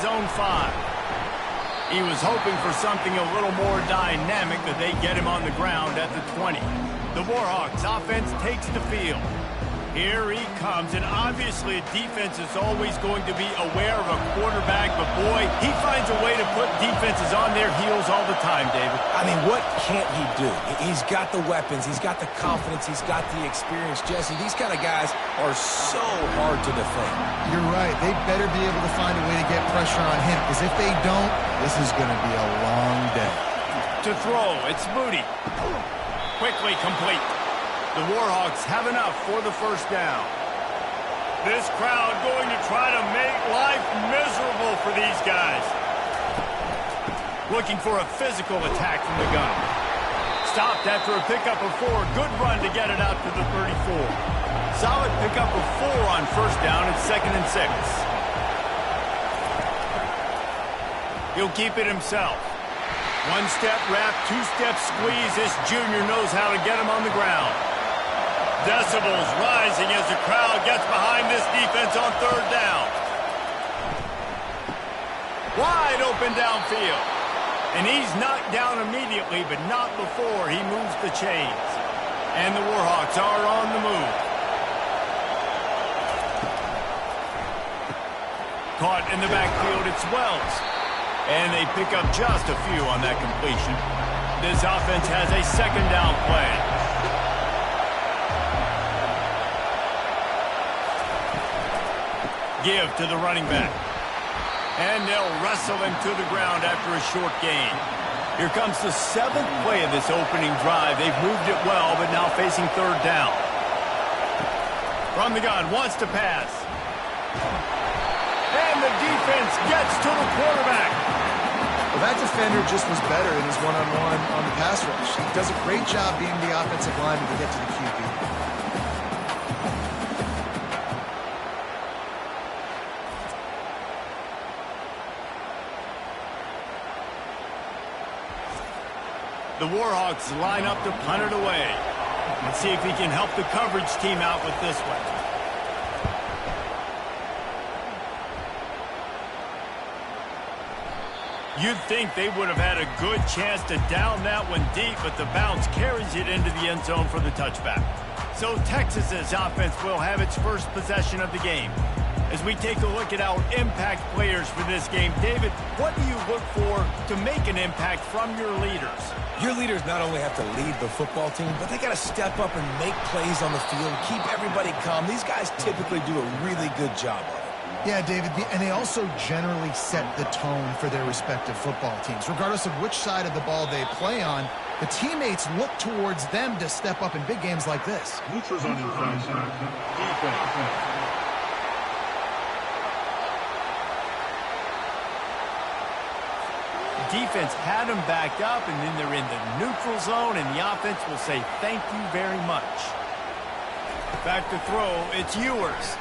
his own 5. He was hoping for something a little more dynamic, that they get him on the ground at the 20. The Warhawks offense takes the field. Here he comes, and obviously defense is always going to be aware of a quarterback, but boy, he finds a way to put defenses on their heels all the time, David. I mean, what can't he do? He's got the weapons, he's got the confidence, he's got the experience. Jesse, these kind of guys are so hard to defend. You're right. They better be able to find a way to get pressure on him, because if they don't, this is going to be a long day. To throw, it's Moody. Quickly complete. The Warhawks have enough for the first down. This crowd going to try to make life miserable for these guys. Looking for a physical attack from the gun. Stopped after a pickup of 4. Good run to get it out to the 34. Solid pickup of 4 on first down. It's 2nd and 6. He'll keep it himself. One-step wrap, two-step squeeze. This junior knows how to get him on the ground. Decibels rising as the crowd gets behind this defense on 3rd down. Wide open downfield. And he's knocked down immediately, but not before he moves the chains. And the Warhawks are on the move. Caught in the backfield, it's Wells. And they pick up just a few on that completion. This offense has a 2nd down play. Give to the running back. And they'll wrestle him to the ground after a short gain. Here comes the 7th play of this opening drive. They've moved it well, but now facing 3rd down. From the gun, wants to pass. And the defense gets to the quarterback. Well, that defender just was better in his one-on-one on the pass rush. He does a great job being the offensive lineman to get to the QB. The Warhawks line up to punt it away. Let's see if he can help the coverage team out with this one. You'd think they would have had a good chance to down that one deep, but the bounce carries it into the end zone for the touchback. So Texas's offense will have its first possession of the game. As we take a look at our impact players for this game, David, what do you look for to make an impact from your leaders? Your leaders not only have to lead the football team, but they got to step up and make plays on the field, keep everybody calm. These guys typically do a really good job of it. Yeah, David, and they also generally set the tone for their respective football teams. Regardless of which side of the ball they play on, the teammates look towards them to step up in big games like this. Neutral zone infraction. Defense. Defense had them backed up, and then they're in the neutral zone, and the offense will say thank you very much. Back to throw, it's Ewers.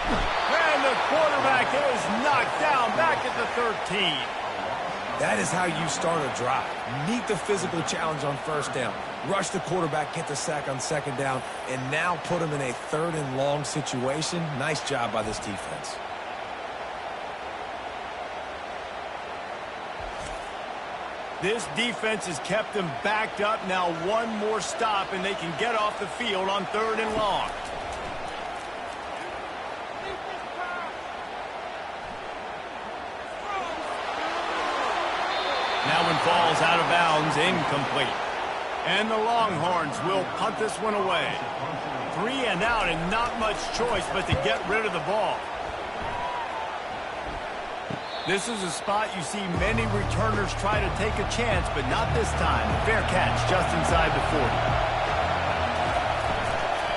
And the quarterback is knocked down back at the 13. That is how you start a drive. Meet the physical challenge on first down. Rush the quarterback, get the sack on 2nd down, and now put him in a 3rd and long situation. Nice job by this defense. This defense has kept them backed up. Now one more stop, and they can get off the field on 3rd and long. That one falls out of bounds, incomplete. And the Longhorns will punt this one away. 3 and out, and not much choice but to get rid of the ball. This is a spot you see many returners try to take a chance, but not this time. Fair catch just inside the 40.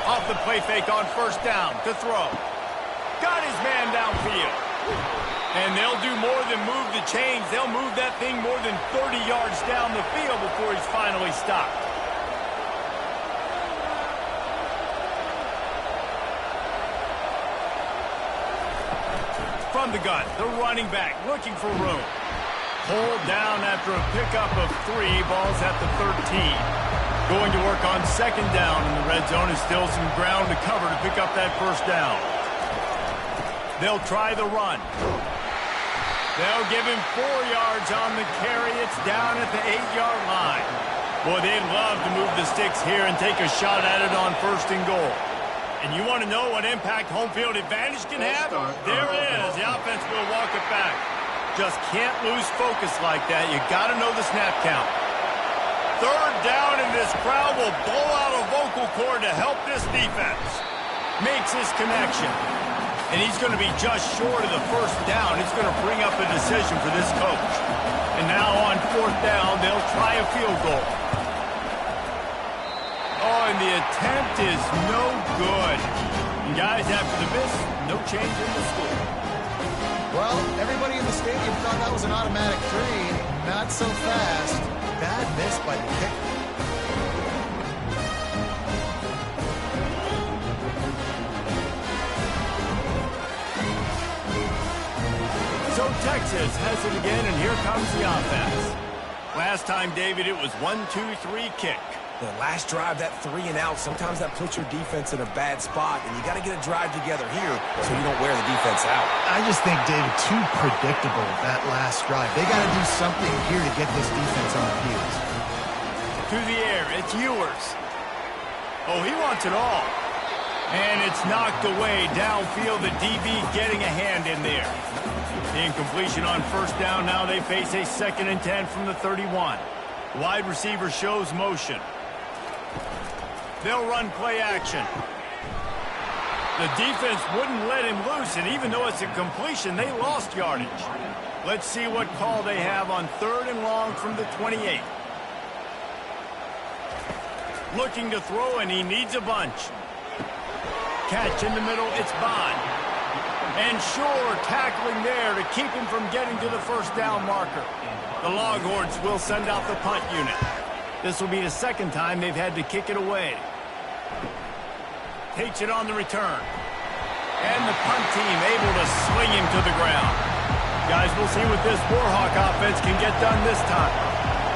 Off the play fake on first down to throw. Got his man downfield. And they'll do more than move the chains. They'll move that thing more than 30 yards down the field before he's finally stopped. From the gun, the running back looking for room. Pulled down after a pickup of 3. Ball's at the 13. Going to work on 2nd down in the red zone. Is still some ground to cover to pick up that first down. They'll try the run. They'll give him 4 yards on the carry. It's down at the 8-yard line. Boy, they'd love to move the sticks here and take a shot at it on 1st and goal. And you want to know what impact home field advantage can have? There it is. The offense will walk it back. Just can't lose focus like that. You got to know the snap count. 3rd down, and this crowd will blow out a vocal cord to help this defense. Makes his connection. And he's going to be just short of the 1st down. It's going to bring up a decision for this coach. And now on 4th down, they'll try a field goal. Oh, and the attempt is no good. And guys, after the miss, no change in the score. Well, everybody in the stadium thought that was an automatic 3. Not so fast. Bad miss by the kicker. So Texas has it again, and here comes the offense. Last time, David, it was 1-2-3 kick. The last drive, that 3 and out, sometimes that puts your defense in a bad spot, and you got to get a drive together here so you don't wear the defense out. I just think, David, too predictable that last drive. They got to do something here to get this defense on their heels. To the air, it's Ewers. Oh, he wants it all. And it's knocked away downfield, the DB getting a hand in there. The incompletion on 1st down. Now they face a 2nd and 10 from the 31. Wide receiver shows motion. They'll run play action. The defense wouldn't let him loose, and even though it's a completion, they lost yardage. Let's see what call they have on 3rd and long from the 28. Looking to throw, and he needs a bunch. Catch in the middle, it's Bond. And Shore tackling there to keep him from getting to the 1st down marker. The Longhorns will send out the punt unit. This will be the 2nd time they've had to kick it away. Takes it on the return. And the punt team able to sling him to the ground. Guys, we'll see what this Warhawk offense can get done this time.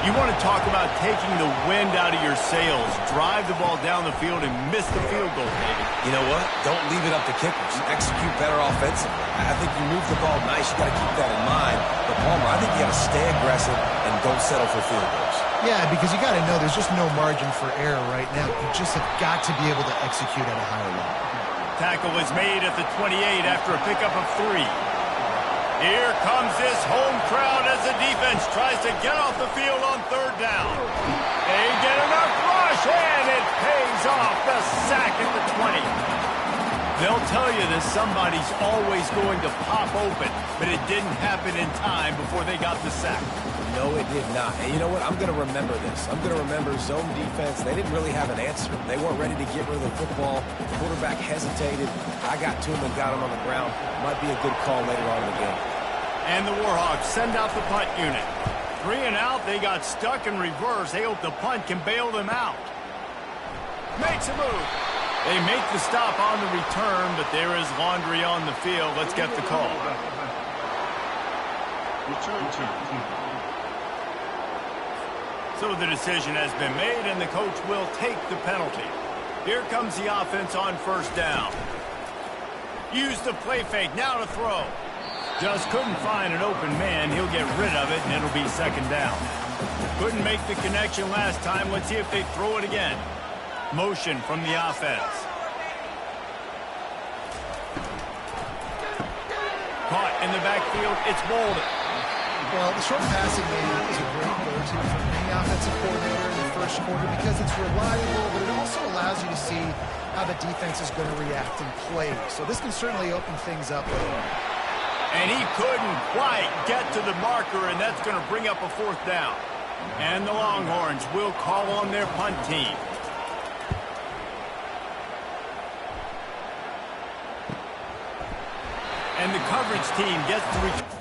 You want to talk about taking the wind out of your sails. Drive the ball down the field and miss the field goal, David. You know what? Don't leave it up to kickers. Execute better offensively. I think you move the ball nice. You got to keep that in mind. But Palmer, I think you got to stay aggressive and don't settle for field goals. Yeah, because you got to know there's just no margin for error right now. You just have got to be able to execute at a higher level. Tackle is made at the 28 after a pickup of 3. Here comes this home crowd as the defense tries to get off the field on 3rd down. They get enough rush, and it pays off. The sack at the 20. They'll tell you that somebody's always going to pop open, but it didn't happen in time before they got the sack. No, it did not. And you know what? I'm going to remember this. I'm going to remember zone defense. They didn't really have an answer. They weren't ready to get rid of the football. The quarterback hesitated. I got to him and got him on the ground. Might be a good call later on in the game. And the Warhawks send out the punt unit. 3 and out, they got stuck in reverse. They hope the punt can bail them out. Makes a move. They make the stop on the return, but there is laundry on the field. Let's get the call. Return team. So the decision has been made, and the coach will take the penalty. Here comes the offense on 1st down. Use the play fake, now to throw. Just couldn't find an open man. He'll get rid of it, and it'll be 2nd down. Couldn't make the connection last time. Let's see if they throw it again. Motion from the offense. Caught in the backfield. It's Bolden. Well, the short passing game is a great go-to for any offensive coordinator in the 1st quarter because it's reliable, but it also allows you to see how the defense is going to react and play. So this can certainly open things up later on. And he couldn't quite get to the marker, and that's going to bring up a 4th down. And the Longhorns will call on their punt team. And the coverage team gets to return.